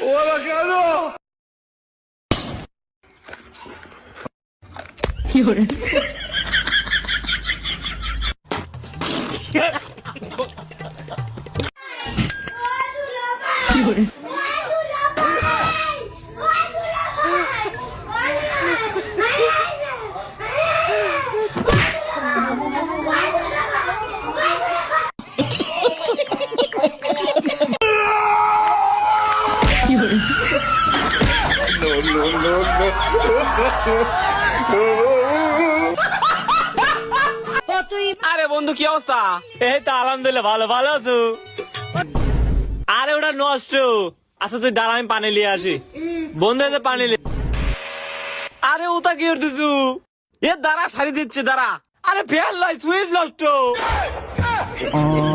ওরা কেন? আরে বন্ধু কি অবস্থা? এই তো আলহামদুলিল্লাহ ভালো ভালো আছো? আরে ওটা নষ্ট। আচ্ছা তুই দাঁড়া, আমি পানি নিয়ে আসি। বন্ধু এসে পানি আরে ওটা কি করতেছু? এ দাঁড়া, শাড়ি দিচ্ছে দাঁড়া। আরে ফেল লাই, সুইচ নষ্ট।